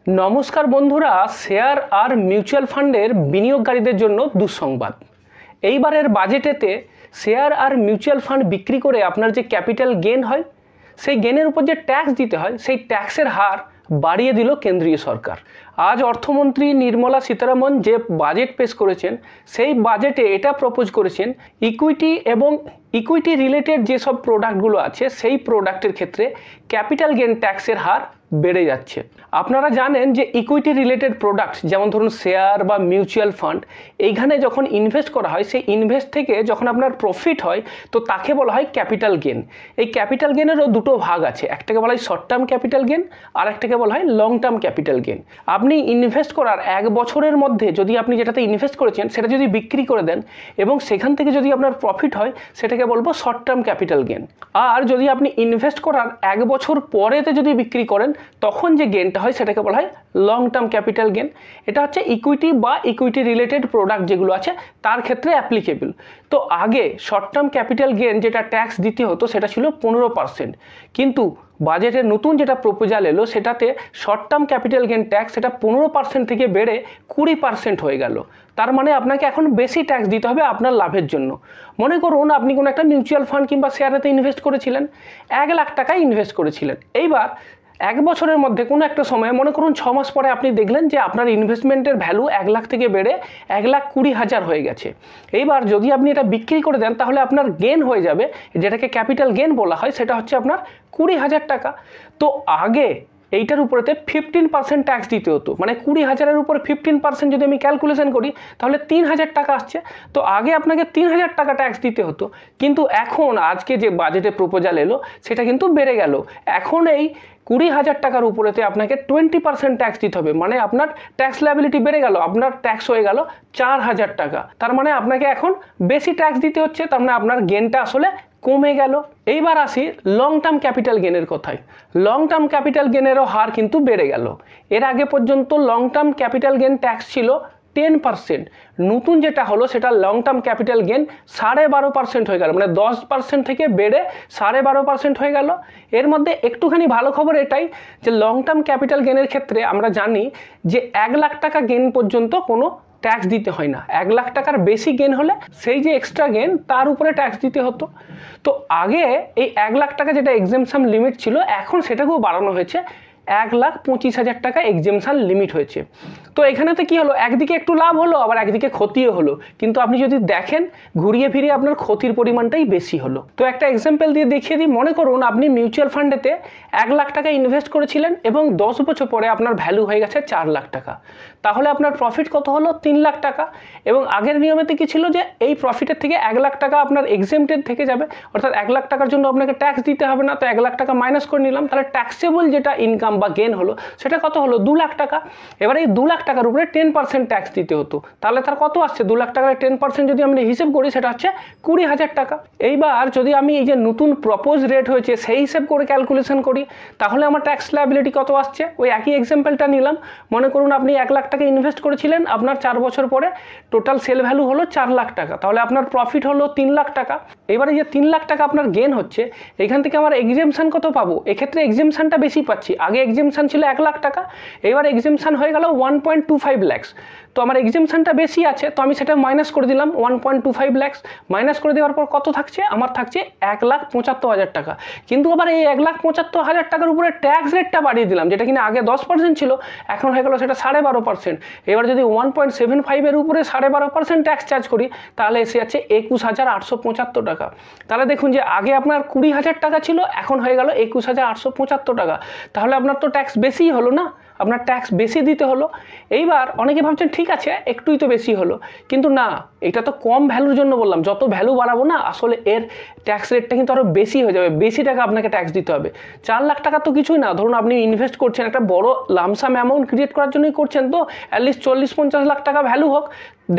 নমস্কার বন্ধুরা, শেয়ার আর মিউচুয়াল ফান্ডের বিনিয়োগকারীদের জন্য দুঃসংবাদ। এইবারের বাজেটেতে শেয়ার আর মিউচুয়াল ফান্ড বিক্রি করে আপনার যে ক্যাপিটাল গেন হয়, সেই গেনের উপর যে ট্যাক্স দিতে হয়, সেই ট্যাক্সের হার বাড়িয়ে দিল কেন্দ্রীয় সরকার। আজ অর্থমন্ত্রী নির্মলা সীতারামন যে বাজেট পেশ করেছেন, সেই বাজেটে এটা প্রপোজ করেছেন ইকুইটি এবং ইকুইটি রিলেটেড যেসব প্রোডাক্টগুলো আছে, সেই প্রোডাক্টের ক্ষেত্রে ক্যাপিটাল গেন ট্যাক্সের হার বেড়ে যাচ্ছে। আপনারা জানেন যে ইকুইটি রিলেটেড প্রোডাক্ট যেমন ধরুন শেয়ার বা মিউচুয়াল ফান্ড, এইখানে যখন ইনভেস্ট করা হয়, সেই ইনভেস্ট থেকে যখন আপনার প্রফিট হয়, তো তাকে বলা হয় ক্যাপিটাল গেন। এই ক্যাপিটাল গেনেরও দুটো ভাগ আছে, একটাকে বলা হয় শর্ট টার্ম ক্যাপিটাল গেন, আর একটাকে বলা হয় লং টার্ম ক্যাপিটাল গেন। আপনি ইনভেস্ট করার 1 বছরের মধ্যে যদি আপনি যেটাতে ইনভেস্ট করেছেন সেটা যদি বিক্রি করে দেন এবং সেখান থেকে যদি আপনার প্রফিট হয়, সেটাকে বলবো শর্ট টার্ম ক্যাপিটাল গেন। আর যদি আপনি ইনভেস্ট করার 1 বছর পরেতে যদি বিক্রি করেন, তখন যে গেনটা হয় সেটাকে বলা হয় লং টার্ম ক্যাপিটাল গেন। এটা হচ্ছে ইকুইটি বা ইকুইটি রিলেটেড প্রোডাক্ট যেগুলো আছে তার ক্ষেত্রে অ্যাপ্লিকেবল। তো আগে শর্ট টার্ম ক্যাপিটাল গেন যেটা ট্যাক্স দিতে হতো সেটা ছিল 15%, কিন্তু বাজেটের নতুন যেটা প্রপোজাল এলো সেটাতে short term capital gain tax সেটা 15% থেকে বেড়ে 20% হয়ে গেল। তার মানে আপনাকে এখন বেশি ট্যাক্স দিতে হবে আপনার লাভের জন্য। মনে করুন আপনি কোনো একটা মিউচুয়াল ফান্ড কিংবা শেয়ারেতে ইনভেস্ট করেছিলেন, 1 লাখ টাকা ইনভেস্ট করেছিলেন। এইবার 1 বছরের মধ্যে কোনো একটা সময়ে, মনে করুন 6 মাস পরে আপনি দেখলেন যে আপনার ইনভেস্টমেন্টের ভ্যালু 1 লাখ থেকে বেড়ে 1,20,000 হয়ে গেছে। এইবার যদি আপনি এটা বিক্রি করে দেন, তাহলে আপনার গেন হয়ে যাবে, যেটাকে ক্যাপিটাল গেন বলা হয়, সেটা হচ্ছে আপনার 20,000 টাকা। তো আগে এইটার উপরেতে 15% ট্যাক্স দিতে হতো, মানে 20,000-এর উপর 15% যদি আমি ক্যালকুলেশন করি তাহলে 3,000 টাকা আসছে। তো আগে আপনাকে 3,000 টাকা ট্যাক্স দিতে হতো, কিন্তু এখন আজকে যে বাজেটে প্রপোজাল এলো সেটা কিন্তু বেড়ে গেল। এখন এই 20,000 টাকার উপরেতে আপনাকে 20% ট্যাক্স দিতে হবে, মানে আপনার ট্যাক্স লায়াবিলিটি বেড়ে গেল, আপনার ট্যাক্স হয়ে গেল 4,000 টাকা। তার মানে আপনাকে এখন বেশি ট্যাক্স দিতে হচ্ছে, তার মানে আপনার গেনটা আসলে কমে গেল। এইবার আসি লং টার্ম ক্যাপিটাল গেনের কথায়। লং টার্ম ক্যাপিটাল গেনেরও হার কিন্তু বেড়ে গেল। এর আগে পর্যন্ত long term capital gain tax ছিল 10%, নতুন যেটা হলো সেটা লং টার্ম ক্যাপিটাল গেন 12.5% হয়ে গেল, মানে 10% থেকে বেড়ে 12.5% হয়ে গেল। এর মধ্যে একটুখানি ভালো খবর এটাই যে লং টার্ম ক্যাপিটাল গেনের ক্ষেত্রে আমরা জানি যে 1 লাখ টাকা গেন পর্যন্ত কোনো ট্যাক্স দিতে হয় না। 1 লাখ টাকার বেশি গেন হলে সেই যে এক্সট্রা গেন তার উপরে ট্যাক্স দিতে হতো। তো আগে এই 1 লাখ টাকা যেটা এক্সেমশন লিমিট ছিল, এখন সেটাকেও বাড়ানো হয়েছে, 1,25,000 টাকা এক্সেমশন লিমিট হয়েছে। তো এখানেতে কি হলো, একদিকে একটু লাভ হলো, আবার একদিকে ক্ষতিও হলো, কিন্তু আপনি যদি দেখেন ঘুরিয়ে ফিরিয়ে আপনার ক্ষতির পরিমাণটাই বেশি হলো। তো একটা এক্সাম্পল দিয়ে দেখিয়ে দিই। মনে করুন আপনি মিউচুয়াল ফান্ডেতে 1 লাখ টাকা ইনভেস্ট করেছিলেন এবং 10 বছর পরে আপনার ভ্যালু হয়ে গেছে 4 লাখ টাকা। তাহলে আপনার প্রফিট কত হলো? 3 লাখ টাকা। এবং আগের নিয়মেতে কি ছিল যে এই প্রফিটের থেকে 1 লাখ টাকা আপনার এক্সেমটেড থেকে যাবে, অর্থাৎ 1 লাখ টাকার জন্য আপনাকে ট্যাক্স দিতে হবে না। তো 1 লাখ টাকা মাইনাস করে নিলাম, তাহলে ট্যাক্সেবল যেটা ইনকাম বা গেন হলো সেটা কত হলো? 2 লাখ টাকা। এবার এই 2 লাখ টাকার উপরে 10% ট্যাক্স দিতে হতো, তাহলে তার কত আসছে? 2 লাখ টাকার 10% যদি আমরা হিসেব করি সেটা হচ্ছে 20,000 টাকা। এইবার যদি আমি এই যে নতুন প্রপোজ রেট হয়েছে সেই হিসেব করে ক্যালকুলেশন করি, তাহলে আমার ট্যাক্স লায়াবিলিটি কত আসছে? ওই একই এক্সাম্পলটা নিলাম। মনে করুন আপনি 1 লাখ টাকা ইনভেস্ট করেছিলেন, আপনার 4 বছর পরে টোটাল সেল ভ্যালু হলো 4 লাখ টাকা, তাহলে আপনার প্রফিট হলো 3 লাখ টাকা। এবারে যে 3 লাখ টাকা আপনার গেন হচ্ছে, এখান থেকে আমার এক্সেমশন কত পাবো? এক্ষেত্রে এক্সেমশনটা বেশি পাচ্ছি। আগে এক্সেমশন ছিল 1 লাখ টাকা, এবার এক্সেমশন হয়ে গেল 1.25 লাখ। তো আমার এক্সেমশনটা বেশি আছে, তো আমি সেটা মাইনাস করে দিলাম 1.25 লাখ। মাইনাস করে দেওয়ার পর কত থাকছে? আমার থাকছে 1,75,000 টাকা। কিন্তু আবার এই 1,75,000 টাকার উপরে ট্যাক্স রেটটা বাড়িয়ে দিলাম, যেটা কিনা আগে 10% ছিল, এখন হয়ে গেল সেটা 12.5%। এবার যদি 1.75 উপরে 12.5% ট্যাক্স চার্জ করি, তাহলে এসে যাচ্ছে 21,875 টাকা। তাহলে দেখুন যে আগে আপনার 20,000 টাকা ছিল, এখন হয়ে গেল 21,875 টাকা। তাহলে আপনার তো ট্যাক্স বেশিই হলো না, আপনার ট্যাক্স বেশি দিতে হলো। এইবার অনেকে ভাবছেন ঠিক আছে একটুই তো বেশি হলো, কিন্তু না, এটা তো কম ভ্যালুর জন্য বললাম। যত ভ্যালু বাড়াবো না, আসলে এর ট্যাক্স রেটটা কিন্তু আরও বেশি হয়ে যাবে, বেশি টাকা আপনাকে ট্যাক্স দিতে হবে। 4 লাখ টাকা তো কিছুই না। ধরুন আপনি ইনভেস্ট করছেন, একটা বড় লামসাম অ্যামাউন্ট ক্রিয়েট করার জন্যই করছেন, তো অ্যাটলিস্ট 40-50 লাখ টাকা ভ্যালু হোক।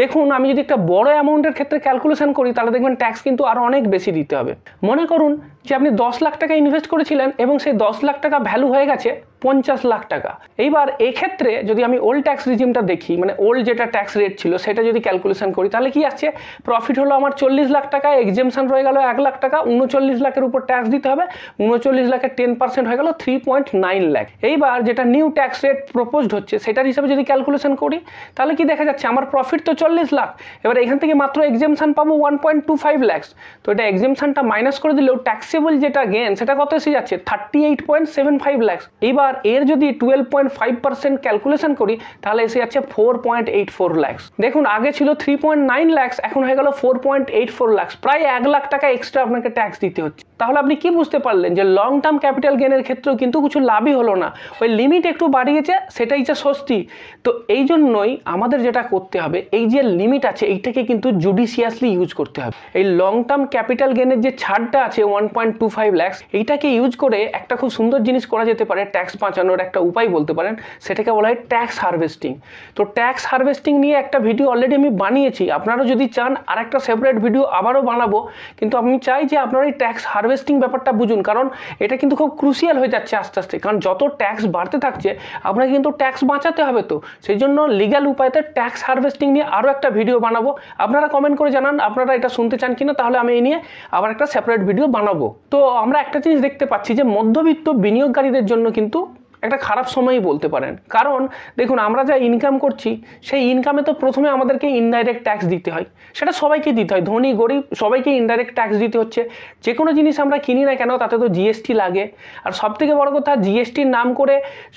দেখুন আমি যদি একটা বড় অ্যামাউন্টের ক্ষেত্রে ক্যালকুলেশন করি, তাহলে দেখবেন ট্যাক্স কিন্তু আরও অনেক বেশি দিতে হবে। মনে করুন যে আপনি 10 লাখ টাকা ইনভেস্ট করেছিলেন এবং সেই 10 লাখ টাকা ভ্যালু হয়ে গেছে 50 লাখ টাকা। এইবার এক্ষেত্রে যদি আমি ওল্ড ট্যাক্স রিজিমটা দেখি, মানে ওল্ড যেটা ট্যাক্স রেট ছিল সেটা যদি ক্যালকুলেশন করি, তাহলে কি আসছে, প্রফিট হলো আমার 40 লাখ টাকা, এক্সেমশন রয়ে গেল 1 লাখ টাকা, 39 লাখের উপর ট্যাক্স দিতে হবে, 39 লাখের 10% হয়ে গেল 3.9 লাখ। এইবার যেটা নিউ ট্যাক্স রেট প্রপোজড হচ্ছে সেটার হিসাবে যদি ক্যালকুলেশন করি, তাহলে কি দেখা যাচ্ছে, আমার প্রফিট তো 40 লাখ, এবার এখান থেকে মাত্র এক্সেমশন পাবো 1.25 লাখ। তো এটা এক্সেমশনটা মাইনাস করে দিলেও ট্যাক্সেবল যেটা গেন সেটা কত এসে যাচ্ছে, 38.75 লাখ। এইবার এর যদি 12.5% ক্যালকুলেশন করি, তাহলে এসে যাচ্ছে 4.84 লাখ। দেখুন আগে ছিল 3.9 লাখ, এখন হয়ে গেল 4.84 লাখ, প্রায় 1 লাখ টাকা এক্সট্রা আপনাকে ট্যাক্স দিতে হচ্ছে। তাহলে আপনি কি বুঝতে পারলেন যে লং টার্ম ক্যাপিটাল গেনের ক্ষেত্রেও কিন্তু কিছু লাভই হলো না, ওই লিমিট একটু বাড়িয়েছে, সেটাই যে স্বস্তি। তো এই জন্যই আমাদের যেটা করতে হবে, এই যে লিমিট আছে এইটাকে কিন্তু জুডিশিয়াসলি ইউজ করতে হবে। এই লং টার্ম ক্যাপিটাল গেনের যে ছাড়টা আছে 1.25 লাখ, এইটাকে ইউজ করে একটা খুব সুন্দর জিনিস করা যেতে পারে, ট্যাক্স বাঁচানোর একটা উপায় বলতে পারেন, সেটাকে বলা হয় ট্যাক্স হারভেস্টিং। তো ট্যাক্স হারভেস্টিং নিয়ে একটা ভিডিও অলরেডি আমি বানিয়েছি, আপনারা যদি চান আর একটা সেপারেট ভিডিও আবারও বানাবো, কিন্তু আমি চাই যে আপনারা এই ট্যাক্স হারভেস্টিং ব্যাপারটা বুঝুন, কারণ এটা কিন্তু খুব ক্রুশিয়াল হয়ে যাচ্ছে আস্তে আস্তে, কারণ যত ট্যাক্স বাড়তে থাকছে আপনাকে কিন্তু ট্যাক্স বাঁচাতে হবে। তো সেই জন্য লিগ্যাল উপায়তে ট্যাক্স হারভেস্টিং নিয়ে আরও একটা ভিডিও বানাবো, আপনারা কমেন্ট করে জানান আপনারা এটা শুনতে চান কিনা, তাহলে আমি এই নিয়ে আবার একটা সেপারেট ভিডিও বানাবো। তো আমরা একটা জিনিস দেখতে পাচ্ছি যে মধ্যবিত্ত বিনিয়োগকারীদের জন্য কিন্তু একটা খারাপ সময়ই বলতে পারেন, কারণ দেখুন আমরা যা ইনকাম করছি সেই ইনকামে তো প্রথমে আমাদেরকে ইনডাইরেক্ট ট্যাক্স দিতে হয়, সেটা সবাইকে দিতে হয়, ধনী গরিব সবাইকে ইনডাইরেক্ট ট্যাক্স দিতে হচ্ছে। যে কোনো জিনিস আমরা কিনি না কেন তাতে তো জিএসটি লাগে, আর সবথেকে বড় কথা জিএসটির নাম করে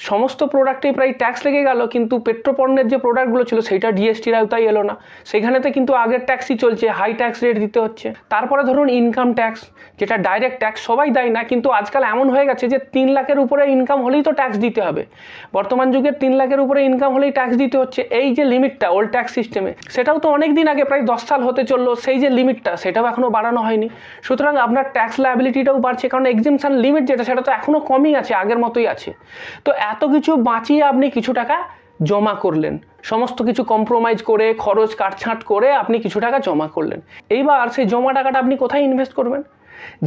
সমস্ত প্রোডাক্টেই প্রায় ট্যাক্স লেগে গেল, কিন্তু পেট্রোপণ্যের যে প্রোডাক্টগুলো ছিল সেইটা জিএসটির আওতায় এলো না, সেখানেতে কিন্তু আগের ট্যাক্সই চলছে, হাই ট্যাক্স রেট দিতে হচ্ছে। তারপরে ধরুন ইনকাম ট্যাক্স, যেটা ডাইরেক্ট ট্যাক্স, সবাই দেয় না, কিন্তু আজকাল এমন হয়ে গেছে যে 3 লাখের উপরে ইনকাম হলেই তো ট্যাক্স দিতে হবে, বর্তমান যুগে 3 লাখের উপরে ইনকাম হলেই ট্যাক্স দিতে হচ্ছে। এই যে লিমিটটা ওল্ড ট্যাক্স সিস্টেমে, সেটাও তো অনেক দিন আগে, প্রায় 10 সাল হতে চললো, সেই যে লিমিটটা সেটাও এখনো বাড়ানো হয়নি। সুতরাং আপনার ট্যাক্স লায়াবিলিটিটাও বাড়ছে, কারণ এক্সেমশন লিমিট যেটা সেটা তো এখনো কমই আছে, আগের মতোই আছে। তো এত কিছু বাঁচিয়ে আপনি কিছু টাকা জমা করলেন, সমস্ত কিছু কম্প্রোমাইজ করে, খরচ কাটছাঁট করে আপনি কিছু টাকা জমা করলেন। এইবার সেই জমা টাকাটা আপনি কোথায় ইনভেস্ট করবেন?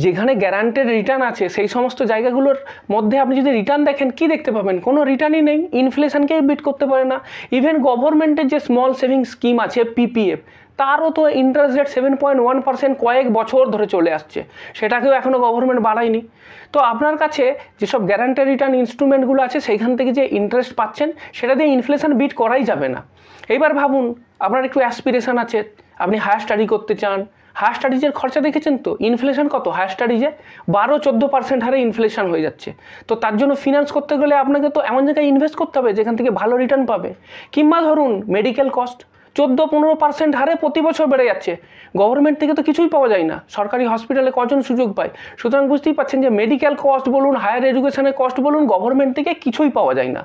যেখানে গ্যারান্টেড রিটার্ন আছে সেই সমস্ত জায়গাগুলোর মধ্যে আপনি যদি রিটার্ন দেখেন, কি দেখতে পাবেন? কোনো রিটার্নই নেই, ইনফ্লেশনকেই বিট করতে পারে না। ইভেন গভর্নমেন্টের যে স্মল সেভিং স্কিম আছে পিপিএফ, তারও তো ইন্টারেস্ট রেট 7.1% কয়েক বছর ধরে চলে আসছে, সেটাকেও এখনও গভর্নমেন্ট বাড়ায়নি। তো আপনার কাছে যেসব গ্যারান্টেড রিটার্ন ইনস্ট্রুমেন্টগুলো আছে সেইখান থেকে যে ইন্টারেস্ট পাচ্ছেন সেটা দিয়ে ইনফ্লেশন বিট করাই যাবে না। এইবার ভাবুন আপনার একটু অ্যাসপিরেশন আছে, আপনি হায়ার স্টাডি করতে চান, হায়ার স্টাডিজের খরচা দেখেছেন তো, ইনফ্লেশন কত হায়ার স্টাডিজে, 12-14% হারে ইনফ্লেশন হয়ে যাচ্ছে। তো তার জন্য ফিনান্স করতে গেলে আপনাকে তো এমন জায়গায় ইনভেস্ট করতে হবে যেখান থেকে ভালো রিটার্ন পাবে। কিংবা ধরুন মেডিকেল কস্ট 14-15% হারে প্রতি বছর বেড়ে যাচ্ছে, গভর্নমেন্ট থেকে তো কিছুই পাওয়া যায় না, সরকারি হসপিটালে কজন সুযোগ পায়? সুতরাং বুঝতেই পাচ্ছেন যে মেডিকেল কস্ট বলুন, হায়ার এডুকেশনের কস্ট বলুন, গভর্নমেন্ট থেকে কিছুই পাওয়া যায় না,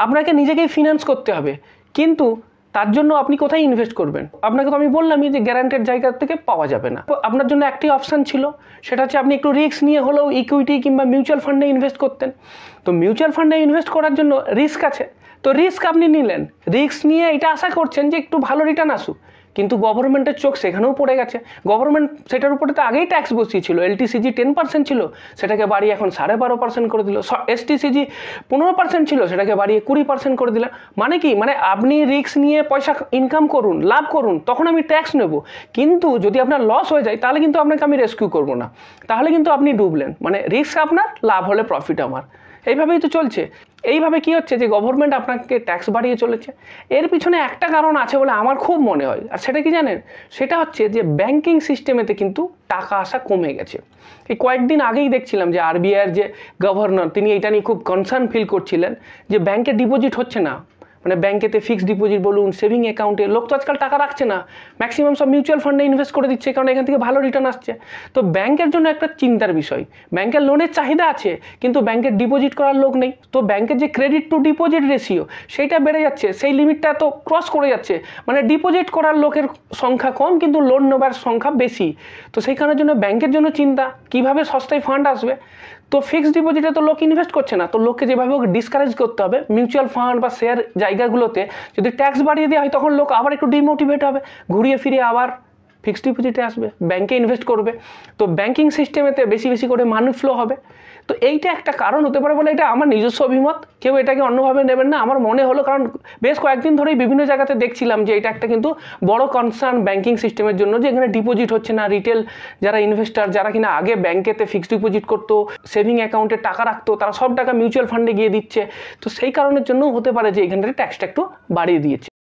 আপনাকে নিজেকেই ফিনান্স করতে হবে। কিন্তু তার জন্য আপনি কোথায় ইনভেস্ট করবেন? আপনাকে তো আমি বললামই যে গ্যারান্টেড জায়গা থেকে পাওয়া যাবে না। আপনার জন্য একটি অপশান ছিল, সেটা হচ্ছে আপনি একটু রিস্ক নিয়ে হলেও ইকুইটি কিংবা মিউচুয়াল ফান্ডে ইনভেস্ট করতেন। তো মিউচুয়াল ফান্ডে ইনভেস্ট করার জন্য রিস্ক আছে, তো রিস্ক আপনি নিলেন, রিস্ক নিয়ে এটা আশা করছেন যে একটু ভালো রিটার্ন আসুক, কিন্তু গভর্নমেন্টের চোখ সেখানেও পড়ে গেছে। গভর্নমেন্ট সেটার উপরে তো আগেই ট্যাক্স বসিয়েছিল, এলটিসিজি 10% ছিল, সেটাকে বাড়িয়ে এখন 12.5% করে দিল। এসটিসিজি 15% ছিল, সেটাকে বাড়িয়ে 20% করে দিল। মানে কি? মানে আপনি রিস্ক নিয়ে পয়সা ইনকাম করুন, লাভ করুন, তখন আমি ট্যাক্স নেব, কিন্তু যদি আপনার লস হয়ে যায় তাহলে কিন্তু আপনাকে আমি রেস্কিউ করবো না, তাহলে কিন্তু আপনি ডুবলেন। মানে রিস্ক আপনার, লাভ হলে প্রফিট আমার, এইভাবেই তো চলছে। এইভাবে কি হচ্ছে যে গভর্নমেন্ট আপনাকে ট্যাক্স বাড়িয়ে চলেছে। এর পিছনে একটা কারণ আছে বলে আমার খুব মনে হয়, আর সেটা কি জানেন? সেটা হচ্ছে যে ব্যাংকিং সিস্টেমেতে কিন্তু টাকা আসা কমে গেছে। এই কয়েকদিন আগেই দেখছিলাম যে আরবিআইয়ের যে গভর্নর, তিনি এটা নিয়ে খুব কনসার্ন ফিল করছিলেন যে ব্যাংকে ডিপোজিট হচ্ছে না, মানে ব্যাংকেতে ফিক্সড ডিপোজিট বলুন, সেভিং অ্যাকাউন্টে লোক তো আজকাল টাকা রাখছে না, ম্যাক্সিমাম সব মিউচুয়াল ফান্ডে ইনভেস্ট করে দিচ্ছে, কারণ এখান থেকে ভালো রিটার্ন আসছে। তো ব্যাংকের জন্য একটা চিন্তার বিষয়, ব্যাংকের লোনের চাহিদা আছে কিন্তু ব্যাংকের ডিপোজিট করার লোক নেই। তো ব্যাংকের যে ক্রেডিট টু ডিপোজিট রেশিও সেইটা বেড়ে যাচ্ছে, সেই লিমিটটা তো ক্রস করে যাচ্ছে, মানে ডিপোজিট করার লোকের সংখ্যা কম কিন্তু লোন নেবার সংখ্যা বেশি। তো সেইখানের জন্য ব্যাংকের জন্য চিন্তা, কিভাবে সস্তায় ফান্ড আসবে। তো ফিক্সড ডিপোজিটে তো লোক ইনভেস্ট করছে না, তো লোককে যেভাবে ডিসকারেজ করতে হবে, মিউচুয়াল ফান্ড বা শেয়ার জায়গাগুলোতে যদি ট্যাক্স বাড়িয়ে দেওয়া হয় তখন লোক আবার একটু ডিমোটিভেট হবে, ঘুরিয়ে ফিরে আবার ফিক্সড ডিপোজিটে আসবে, ব্যাংকে ইনভেস্ট করবে। তো ব্যাংকিং সিস্টেমেতে বেশি বেশি করে মানি ফ্লো হবে। তো এইটা একটা কারণ হতে পারে বলে এটা আমার নিজস্ব অভিমত, কেউ এটাকে অন্যভাবে নেবেন না। আমার মনে হলো, কারণ বেশ কয়েকদিন ধরেই বিভিন্ন জায়গাতে দেখছিলাম যে এটা একটা কিন্তু বড় কনসার্ন ব্যাংকিং সিস্টেমের জন্য, যে এখানে ডিপোজিট হচ্ছে না। রিটেল যারা ইনভেস্টার, যারা কিনা আগে ব্যাংকেতে ফিক্সড ডিপোজিট করতো, সেভিং অ্যাকাউন্টে টাকা রাখতো, তারা সব টাকা মিউচুয়াল ফান্ডে গিয়ে দিচ্ছে। তো সেই কারণের জন্য হতে পারে যে এখানটাতে ট্যাক্সটা একটু বাড়িয়ে দিয়েছে।